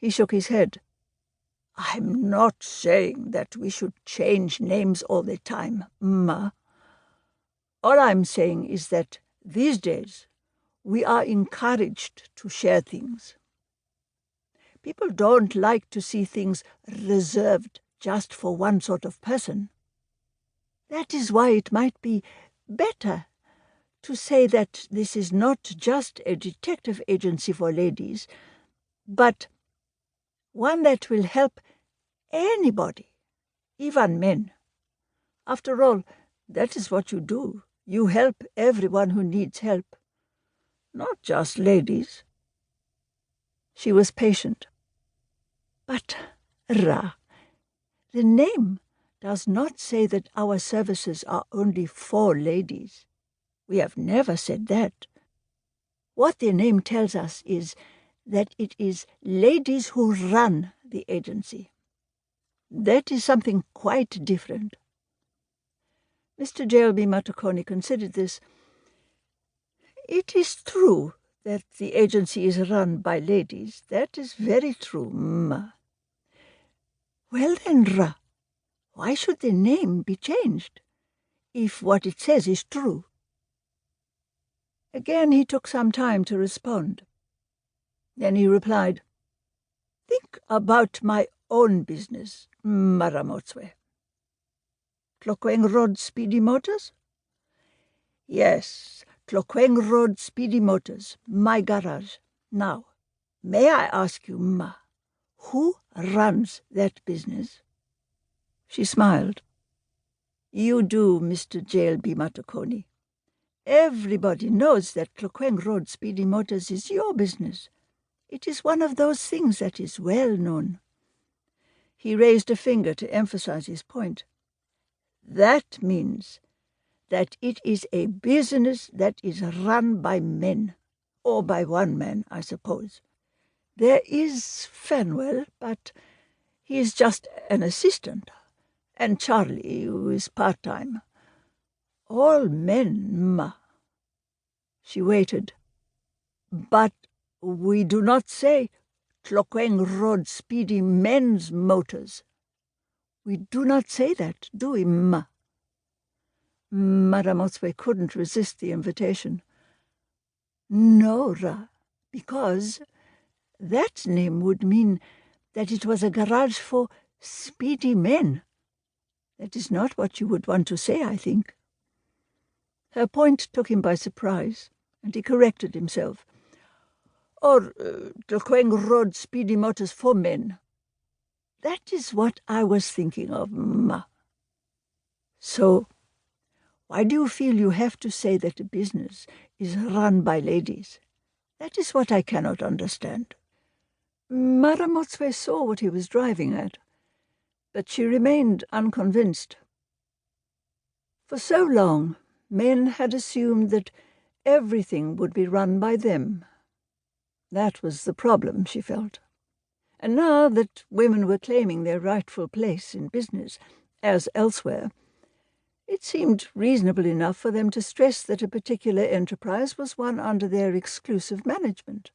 He shook his head. I'm not saying that we should change names all the time, Mma. All I'm saying is that these days we are encouraged to share things. People don't like to see things reserved just for one sort of person. That is why it might be better to say that this is not just a detective agency for ladies, but one that will help anybody, even men. After all, that is what you do. You help everyone who needs help, not just ladies. She was patient. But, Ra, the name does not say that our services are only for ladies. We have never said that. What the name tells us is that it is ladies who run the agency. That is something quite different. Mr. J.L.B. Matakoni considered this. It is true that the agency is run by ladies. That is very true, Mma. Well then, Ra, why should the name be changed, if what it says is true? Again he took some time to respond. Then he replied, Think about my own business, Mma Ramotswes. Tlokweng Road Speedy Motors? Yes, Tlokweng Road Speedy Motors, my garage. Now, may I ask you, Mma, who runs that business? She smiled. You do, Mr. J.L.B. Matakoni. Everybody knows that Tlokweng Road Speedy Motors is your business. It is one of those things that is well known. He raised a finger to emphasize his point. That means that it is a business that is run by men, or by one man, I suppose. There is Fanwell, but he is just an assistant, and Charlie, who is part-time. All men, Mma. She waited. But we do not say Tlokweng Road Speedy Men's Motors. We do not say that, do we, Mma? Mma Ramotswes couldn't resist the invitation. No, Ra, because that name would mean that it was a garage for speedy men. That is not what you would want to say, I think. Her point took him by surprise, and he corrected himself. Or Tlokweng Road Speedy Motors for men. That is what I was thinking of, Mma. So, why do you feel you have to say that a business is run by ladies? That is what I cannot understand. Mma Ramotswes saw what he was driving at, but she remained unconvinced. For so long, men had assumed that everything would be run by them. That was the problem, she felt. And now that women were claiming their rightful place in business, as elsewhere, it seemed reasonable enough for them to stress that a particular enterprise was one under their exclusive management.